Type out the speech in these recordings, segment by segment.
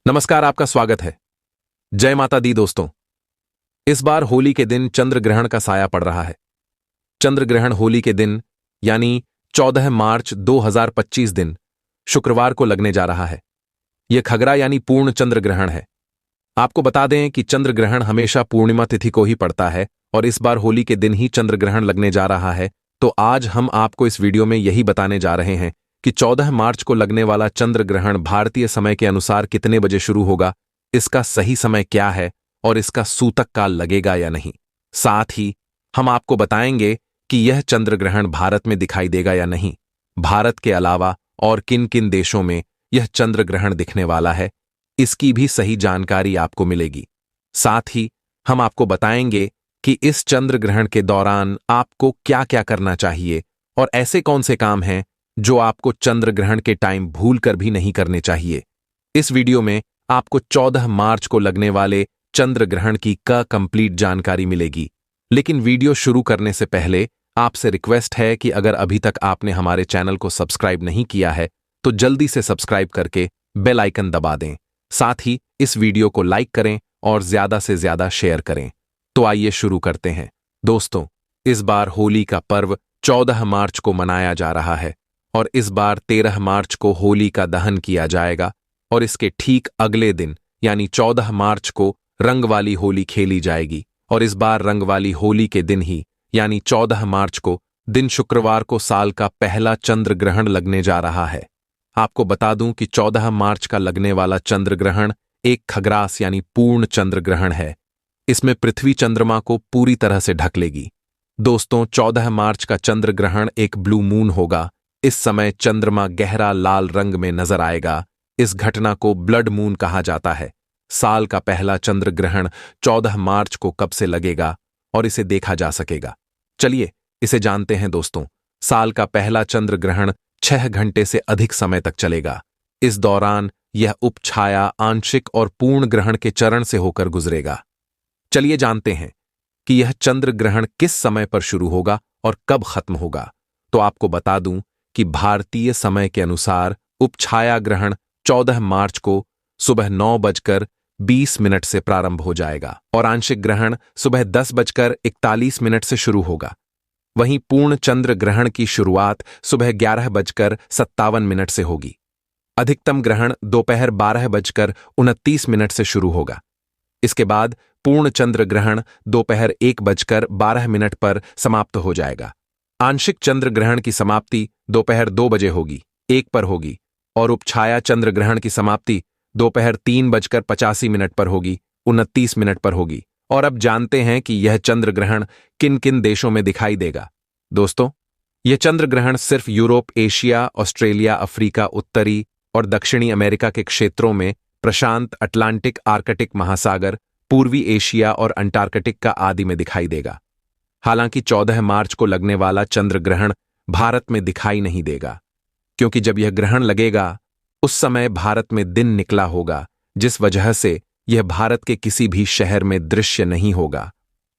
नमस्कार, आपका स्वागत है। जय माता दी दोस्तों। इस बार होली के दिन चंद्र ग्रहण का साया पड़ रहा है। चंद्र ग्रहण होली के दिन यानी 14 मार्च 2025 दिन शुक्रवार को लगने जा रहा है। यह खगरा यानी पूर्ण चंद्र ग्रहण है। आपको बता दें कि चंद्र ग्रहण हमेशा पूर्णिमा तिथि को ही पड़ता है और इस बार होली के दिन ही चंद्र ग्रहण लगने जा रहा है। तो आज हम आपको इस वीडियो में यही बताने जा रहे हैं कि 14 मार्च को लगने वाला चंद्र ग्रहण भारतीय समय के अनुसार कितने बजे शुरू होगा, इसका सही समय क्या है और इसका सूतक काल लगेगा या नहीं। साथ ही हम आपको बताएंगे कि यह चंद्र ग्रहण भारत में दिखाई देगा या नहीं, भारत के अलावा और किन किन देशों में यह चंद्र ग्रहण दिखने वाला है, इसकी भी सही जानकारी आपको मिलेगी। साथ ही हम आपको बताएंगे कि इस चंद्र ग्रहण के दौरान आपको क्या क्या करना चाहिए और ऐसे कौन से काम हैं जो आपको चंद्र ग्रहण के टाइम भूलकर भी नहीं करने चाहिए। इस वीडियो में आपको 14 मार्च को लगने वाले चंद्र ग्रहण की कंप्लीट जानकारी मिलेगी। लेकिन वीडियो शुरू करने से पहले आपसे रिक्वेस्ट है कि अगर अभी तक आपने हमारे चैनल को सब्सक्राइब नहीं किया है तो जल्दी से सब्सक्राइब करके बेल आइकन दबा दें। साथ ही इस वीडियो को लाइक करें और ज्यादा से ज्यादा शेयर करें। तो आइए शुरू करते हैं। दोस्तों, इस बार होली का पर्व 14 मार्च को मनाया जा रहा है और इस बार 13 मार्च को होली का दहन किया जाएगा और इसके ठीक अगले दिन यानी 14 मार्च को रंग वाली होली खेली जाएगी। और इस बार रंग वाली होली के दिन ही यानी 14 मार्च को दिन शुक्रवार को साल का पहला चंद्र ग्रहण लगने जा रहा है। आपको बता दूं कि 14 मार्च का लगने वाला चंद्र ग्रहण एक खग्रास यानी पूर्ण चंद्र ग्रहण है। इसमें पृथ्वी चंद्रमा को पूरी तरह से ढक लेगी। दोस्तों, 14 मार्च का चंद्र ग्रहण एक ब्लू मून होगा। इस समय चंद्रमा गहरा लाल रंग में नजर आएगा। इस घटना को ब्लड मून कहा जाता है। साल का पहला चंद्र ग्रहण 14 मार्च को कब से लगेगा और इसे देखा जा सकेगा, चलिए इसे जानते हैं। दोस्तों, साल का पहला चंद्र ग्रहण 6 घंटे से अधिक समय तक चलेगा। इस दौरान यह उपछाया, आंशिक और पूर्ण ग्रहण के चरण से होकर गुजरेगा। चलिए जानते हैं कि यह चंद्र ग्रहण किस समय पर शुरू होगा और कब खत्म होगा। तो आपको बता दूं कि भारतीय समय के अनुसार उपछाया ग्रहण 14 मार्च को सुबह 9:20 से प्रारंभ हो जाएगा और आंशिक ग्रहण सुबह 10:41 से शुरू होगा। वहीं पूर्ण चंद्र ग्रहण की शुरुआत सुबह 11:57 से होगी। अधिकतम ग्रहण दोपहर 12:29 से शुरू होगा। इसके बाद पूर्ण चंद्र ग्रहण दोपहर 1:12 पर समाप्त हो जाएगा। आंशिक चंद्र ग्रहण की समाप्ति दोपहर 2 बजे होगी, 1 पर होगी और उपछाया चंद्र ग्रहण की समाप्ति दोपहर 3:85 पर होगी, 29 पर होगी। और अब जानते हैं कि यह चंद्र ग्रहण किन किन देशों में दिखाई देगा। दोस्तों, यह चंद्र ग्रहण सिर्फ यूरोप, एशिया, ऑस्ट्रेलिया, अफ्रीका, उत्तरी और दक्षिणी अमेरिका के क्षेत्रों में, प्रशांत, अटलांटिक, आर्कटिक महासागर, पूर्वी एशिया और अंटार्कटिका आदि में दिखाई देगा। हालांकि 14 मार्च को लगने वाला चंद्र ग्रहण भारत में दिखाई नहीं देगा, क्योंकि जब यह ग्रहण लगेगा उस समय भारत में दिन निकला होगा, जिस वजह से यह भारत के किसी भी शहर में दृश्य नहीं होगा।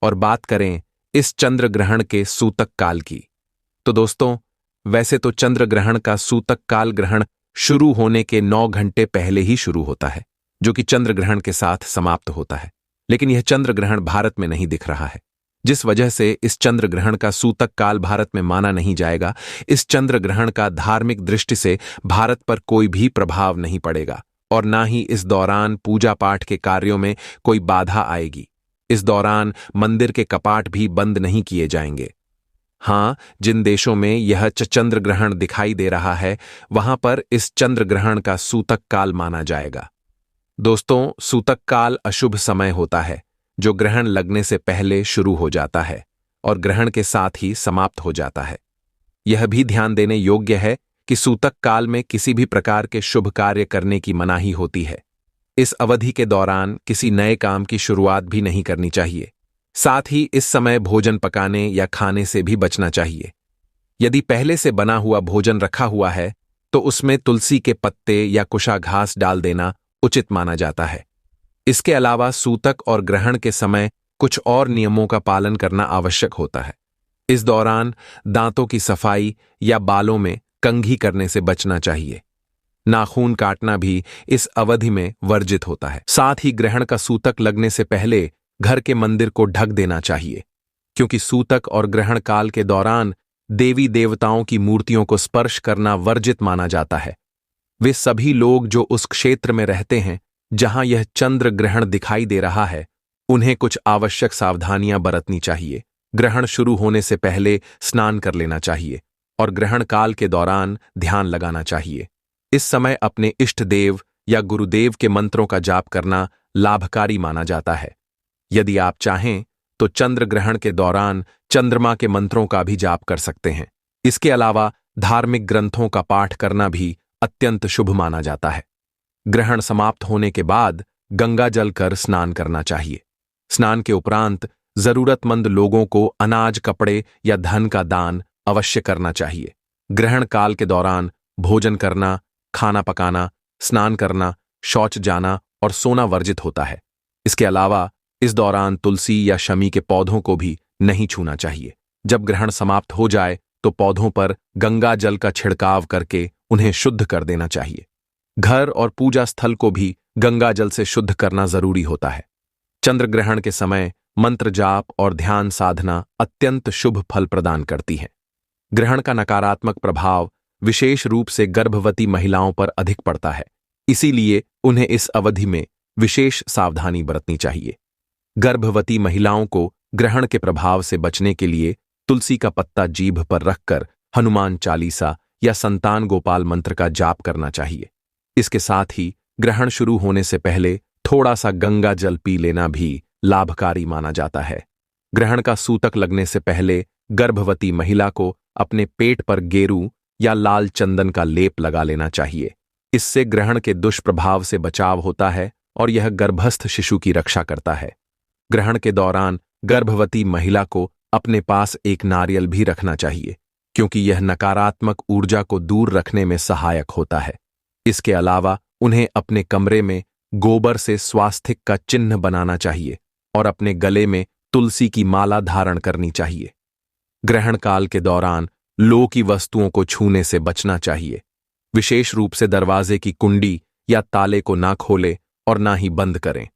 और बात करें इस चंद्र ग्रहण के सूतक काल की, तो दोस्तों, वैसे तो चंद्र ग्रहण का सूतक काल ग्रहण शुरू होने के 9 घंटे पहले ही शुरू होता है, जो कि चंद्र ग्रहण के साथ समाप्त होता है। लेकिन यह चंद्र ग्रहण भारत में नहीं दिख रहा है, जिस वजह से इस चंद्र ग्रहण का सूतक काल भारत में माना नहीं जाएगा। इस चंद्र ग्रहण का धार्मिक दृष्टि से भारत पर कोई भी प्रभाव नहीं पड़ेगा और ना ही इस दौरान पूजा पाठ के कार्यों में कोई बाधा आएगी। इस दौरान मंदिर के कपाट भी बंद नहीं किए जाएंगे। हां, जिन देशों में यह चंद्र ग्रहण दिखाई दे रहा है वहां पर इस चंद्र ग्रहण का सूतक काल माना जाएगा। दोस्तों, सूतक काल अशुभ समय होता है जो ग्रहण लगने से पहले शुरू हो जाता है और ग्रहण के साथ ही समाप्त हो जाता है। यह भी ध्यान देने योग्य है कि सूतक काल में किसी भी प्रकार के शुभ कार्य करने की मनाही होती है। इस अवधि के दौरान किसी नए काम की शुरुआत भी नहीं करनी चाहिए। साथ ही इस समय भोजन पकाने या खाने से भी बचना चाहिए। यदि पहले से बना हुआ भोजन रखा हुआ है तो उसमें तुलसी के पत्ते या कुशा घास डाल देना उचित माना जाता है। इसके अलावा सूतक और ग्रहण के समय कुछ और नियमों का पालन करना आवश्यक होता है। इस दौरान दांतों की सफाई या बालों में कंघी करने से बचना चाहिए। नाखून काटना भी इस अवधि में वर्जित होता है। साथ ही ग्रहण का सूतक लगने से पहले घर के मंदिर को ढक देना चाहिए, क्योंकि सूतक और ग्रहण काल के दौरान देवी देवताओं की मूर्तियों को स्पर्श करना वर्जित माना जाता है। वे सभी लोग जो उस क्षेत्र में रहते हैं जहां यह चंद्र ग्रहण दिखाई दे रहा है, उन्हें कुछ आवश्यक सावधानियां बरतनी चाहिए। ग्रहण शुरू होने से पहले स्नान कर लेना चाहिए और ग्रहण काल के दौरान ध्यान लगाना चाहिए। इस समय अपने इष्ट देव या गुरुदेव के मंत्रों का जाप करना लाभकारी माना जाता है। यदि आप चाहें तो चंद्र ग्रहण के दौरान चंद्रमा के मंत्रों का भी जाप कर सकते हैं। इसके अलावा धार्मिक ग्रंथों का पाठ करना भी अत्यंत शुभ माना जाता है। ग्रहण समाप्त होने के बाद गंगा जल कर स्नान करना चाहिए। स्नान के उपरांत जरूरतमंद लोगों को अनाज, कपड़े या धन का दान अवश्य करना चाहिए। ग्रहण काल के दौरान भोजन करना, खाना पकाना, स्नान करना, शौच जाना और सोना वर्जित होता है। इसके अलावा इस दौरान तुलसी या शमी के पौधों को भी नहीं छूना चाहिए। जब ग्रहण समाप्त हो जाए तो पौधों पर गंगा जल का छिड़काव करके उन्हें शुद्ध कर देना चाहिए। घर और पूजा स्थल को भी गंगा जल से शुद्ध करना जरूरी होता है। चंद्र ग्रहण के समय मंत्र जाप और ध्यान साधना अत्यंत शुभ फल प्रदान करती है। ग्रहण का नकारात्मक प्रभाव विशेष रूप से गर्भवती महिलाओं पर अधिक पड़ता है, इसीलिए उन्हें इस अवधि में विशेष सावधानी बरतनी चाहिए। गर्भवती महिलाओं को ग्रहण के प्रभाव से बचने के लिए तुलसी का पत्ता जीभ पर रखकर हनुमान चालीसा या संतान गोपाल मंत्र का जाप करना चाहिए। इसके साथ ही ग्रहण शुरू होने से पहले थोड़ा सा गंगा जल पी लेना भी लाभकारी माना जाता है। ग्रहण का सूतक लगने से पहले गर्भवती महिला को अपने पेट पर गेरू या लाल चंदन का लेप लगा लेना चाहिए। इससे ग्रहण के दुष्प्रभाव से बचाव होता है और यह गर्भस्थ शिशु की रक्षा करता है। ग्रहण के दौरान गर्भवती महिला को अपने पास एक नारियल भी रखना चाहिए, क्योंकि यह नकारात्मक ऊर्जा को दूर रखने में सहायक होता है। इसके अलावा उन्हें अपने कमरे में गोबर से स्वास्तिक का चिन्ह बनाना चाहिए और अपने गले में तुलसी की माला धारण करनी चाहिए। ग्रहण काल के दौरान लोह की वस्तुओं को छूने से बचना चाहिए। विशेष रूप से दरवाजे की कुंडी या ताले को ना खोलें और ना ही बंद करें।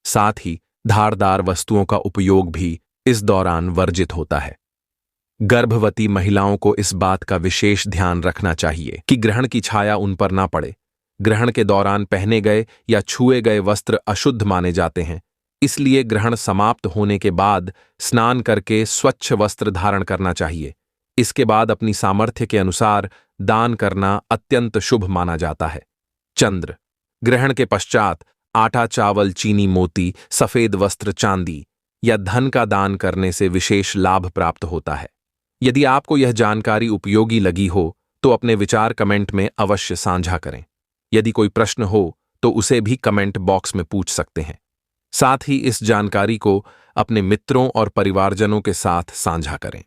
साथ ही धारदार वस्तुओं का उपयोग भी इस दौरान वर्जित होता है। गर्भवती महिलाओं को इस बात का विशेष ध्यान रखना चाहिए कि ग्रहण की छाया उन पर ना पड़े। ग्रहण के दौरान पहने गए या छुए गए वस्त्र अशुद्ध माने जाते हैं, इसलिए ग्रहण समाप्त होने के बाद स्नान करके स्वच्छ वस्त्र धारण करना चाहिए। इसके बाद अपनी सामर्थ्य के अनुसार दान करना अत्यंत शुभ माना जाता है। चंद्र ग्रहण के पश्चात आटा, चावल, चीनी, मोती, सफेद वस्त्र, चांदी या धन का दान करने से विशेष लाभ प्राप्त होता है। यदि आपको यह जानकारी उपयोगी लगी हो तो अपने विचार कमेंट में अवश्य साझा करें। यदि कोई प्रश्न हो तो उसे भी कमेंट बॉक्स में पूछ सकते हैं। साथ ही इस जानकारी को अपने मित्रों और परिवारजनों के साथ साझा करें।